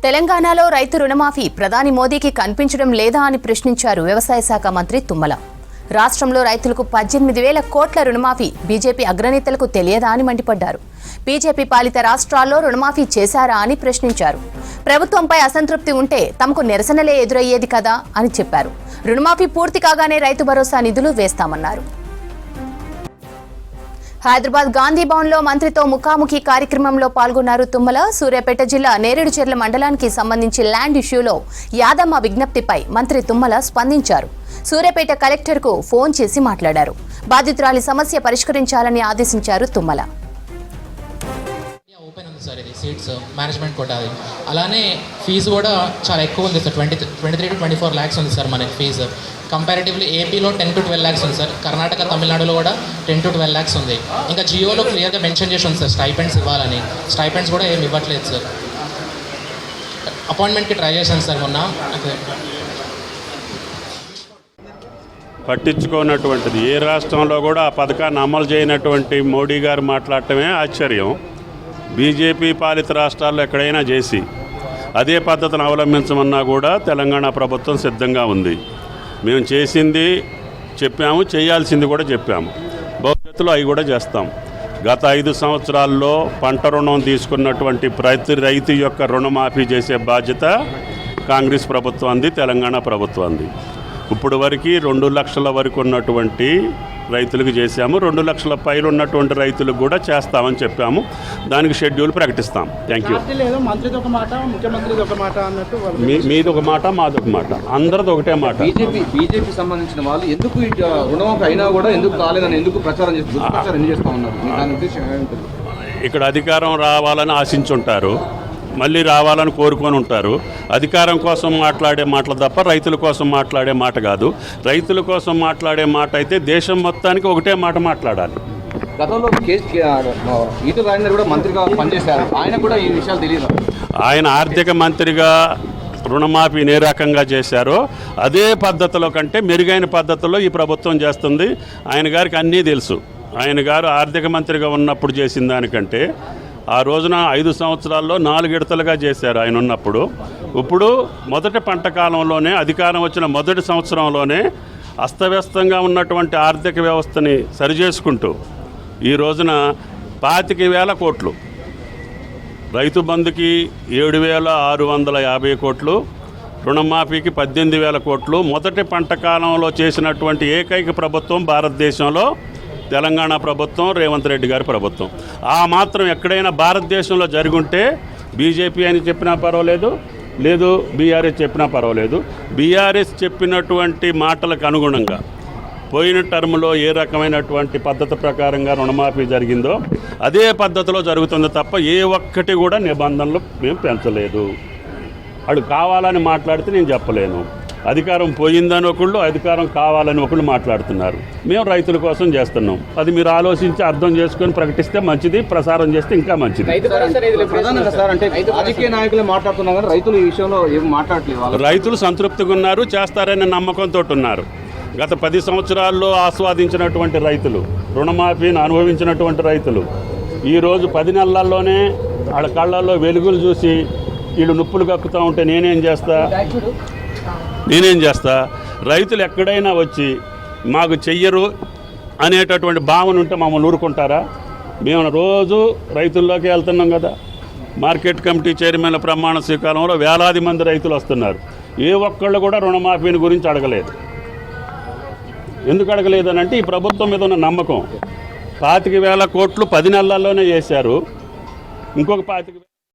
తెలంగాణలో రైతు రుణమాఫీ ప్రధాని మోదీకి కనిపించడం లేదా అని ప్రశ్నించారు వ్యవసాయ శాఖ మంత్రి తుమ్మల. రాష్ట్రంలో రైతులకు 18,000 కోట్ల రుణమాఫీ బీజేపీ అగ్రనేతలకు తెలియదా అని మండిపడ్డారు. బీజేపీ పాలిత రాష్ట్రాల్లో రుణమాఫీ చేశారా అని ప్రశ్నించారు. ప్రభుత్వంపై అసంతృప్తి ఉంటే తమకు నిరసనలే ఎదురయ్యేది కదా అని చెప్పారు. రుణమాఫీ పూర్తి కాగానే రైతు భరోసా నిధులు వేస్తామన్నారు. హైదరాబాద్ గాంధీ భవన్లో మంత్రితో ముఖాముఖి కార్యక్రమంలో పాల్గొన్నారు తుమ్మల. సూర్యాపేట జిల్లా నేరేడుచెర్ల మండలానికి సంబంధించి ల్యాండ్ ఇష్యూలో యాదమ్మ విజ్ఞప్తిపై మంత్రి తుమ్మల స్పందించారు. సూర్యాపేట కలెక్టర్కు ఫోన్ చేసి మాట్లాడారు. బాధితురాలి సమస్య పరిష్కరించాలని ఆదేశించారు తుమ్మల. సార్ ఇది సీట్స్ మేనేజ్మెంట్ కోటా అది అలానే ఫీజు కూడా చాలా ఎక్కువ ఉంది సార్. 23 to 24 lakhs ఉంది సార్ మనకి ఫీజు. కంపారిటివ్లీ ఏపీలో 10 to 12 lakhs ఉంది సార్. కర్ణాటక తమిళనాడులో కూడా 10 to 12 lakhs ఉంది. ఇంకా జియోలో క్లియర్గా మెన్షన్ చేసి ఉంది సార్ స్టైపెండ్స్ ఇవ్వాలని. స్టైపెండ్స్ కూడా ఏమి ఇవ్వట్లేదు సార్. అపాయింట్మెంట్కి ట్రై చేశాను సార్ మొన్న. పట్టించుకోనటువంటిది ఏ రాష్ట్రంలో కూడా ఆ పథకాన్ని అమలు చేయనటువంటి మోడీ గారు మాట్లాడటమే ఆశ్చర్యం. బీజేపీ పాలిత రాష్ట్రాల్లో ఎక్కడైనా చేసి అదే పద్ధతిని అవలంబించమన్నా కూడా తెలంగాణ ప్రభుత్వం సిద్ధంగా ఉంది. మేము చేసింది చెప్పాము, చేయాల్సింది కూడా చెప్పాము. భవిష్యత్తులో అవి కూడా చేస్తాం. గత 5 సంవత్సరాల్లో పంట రుణం తీసుకున్నటువంటి ప్రతి రైతు యొక్క రుణమాఫీ చేసే బాధ్యత కాంగ్రెస్ ప్రభుత్వాన్ని, తెలంగాణ ప్రభుత్వాన్ని. ఇప్పుడు వరకు 2 లక్షల వరకు ఉన్నటువంటి రైతులకు చేశాము. 2 లక్షల పైలు ఉన్నటువంటి రైతులకు కూడా చేస్తామని చెప్పాము. దానికి షెడ్యూల్ ప్రకటిస్తాం. Thank you. మీది ఒక మాట, మాది ఒక మాట, అందరిది ఒకటే మాట. బీజేపీ సంబంధించిన వాళ్ళు ఎందుకు రుణమాఫీ అయినా కూడా ఎందుకు కాలేదని ఎందుకు ప్రచారం చేస్తా ఉన్నారు? ఇక్కడ అధికారం రావాలని ఆశించుంటారు, మళ్ళీ రావాలని కోరుకొని ఉంటారు. అధికారం కోసం మాట్లాడే మాటలు తప్ప రైతుల కోసం మాట్లాడే మాట కాదు. రైతుల కోసం మాట్లాడే మాట అయితే దేశం మొత్తానికి ఒకటే మాట మాట్లాడాలి. గతంలో ఈటల రాజేందర్ కూడా మంత్రిగా పనిచేశారు. ఆయన కూడా ఈ విషయాలు తెలియదు. ఆయన ఆర్థిక మంత్రిగా రుణమాఫీ ఏ రకంగా చేశారో అదే పద్ధతిలో కంటే మెరుగైన పద్ధతిలో ఈ ప్రభుత్వం చేస్తుంది. ఆయన గారికి అన్నీ తెలుసు. ఆయన గారు ఆర్థిక మంత్రిగా ఉన్నప్పుడు చేసిన దానికంటే ఆ రోజున 5 సంవత్సరాల్లో 4 విడతలుగా చేశారు ఆయన ఉన్నప్పుడు. ఇప్పుడు మొదటి పంట కాలంలోనే, అధికారం వచ్చిన మొదటి సంవత్సరంలోనే అస్తవ్యస్తంగా ఉన్నటువంటి ఆర్థిక వ్యవస్థని సరిచేసుకుంటూ ఈ రోజున 25,000 కోట్లు, రైతు బంధుకి 7,650 కోట్లు, రుణమాఫీకి 18,000 కోట్లు మొదటి పంట కాలంలో చేసినటువంటి ఏకైక ప్రభుత్వం భారతదేశంలో తెలంగాణ ప్రభుత్వం, రేవంత్ రెడ్డి గారి ప్రభుత్వం. ఆ మాత్రం ఎక్కడైనా భారతదేశంలో జరుగుంటే బీజేపీ అని చెప్పినా పర్వాలేదు, లేదు బీఆర్ఎస్ చెప్పినా పర్వాలేదు. బీఆర్ఎస్ చెప్పినటువంటి మాటలకు అనుగుణంగా పోయిన టర్మ్లో ఏ రకమైనటువంటి పద్ధతి ప్రకారంగా రుణమాఫీ జరిగిందో అదే పద్ధతిలో జరుగుతుంది తప్ప ఏ ఒక్కటి కూడా నిబంధనలు మేము పెంచలేదు. అడు కావాలని మాట్లాడితే నేను చెప్పలేను. అధికారం పోయిందని ఒకళ్ళు, అధికారం కావాలని ఒకళ్ళు మాట్లాడుతున్నారు. మేము రైతుల కోసం చేస్తున్నాం. అది మీరు ఆలోచించి అర్థం చేసుకొని ప్రకటిస్తే మంచిది, ప్రసారం చేస్తే ఇంకా మంచిది. రాజకీయ నాయకులు మాట్లాడుతున్నా కానీ రైతులు ఈ విషయంలో ఏం మాట్లాడలేదు. రైతులు సంతృప్తిగా ఉన్నారు, చేస్తారనే నమ్మకంతో ఉన్నారు. గత 10 సంవత్సరాల్లో ఆస్వాదించినటువంటి రైతులు, రుణమాఫీని అనుభవించినటువంటి రైతులు ఈరోజు 10 నెలల్లోనే వాళ్ళ కళ్ళల్లో వెలుగులు చూసి వీళ్ళు నొప్పులు కక్కుతూ ఉంటే నేనేం చేస్తా? రైతులు ఎక్కడైనా వచ్చి మాకు చెయ్యరు అనేటటువంటి భావన ఉంటే మమ్మల్ని ఊరుకుంటారా? మేము రోజు రైతుల్లోకి వెళ్తున్నాం కదా. మార్కెట్ కమిటీ చైర్మన్ల ప్రమాణ స్వీకారంలో వేలాది మంది రైతులు వస్తున్నారు. ఏ ఒక్కళ్ళు కూడా రుణమాఫీని గురించి అడగలేదు. ఎందుకు అడగలేదనంటే ఈ ప్రభుత్వం మీద ఉన్న నమ్మకం. 25,000 కోట్లు 10 నెలల్లోనే చేశారు. ఇంకొక 25,000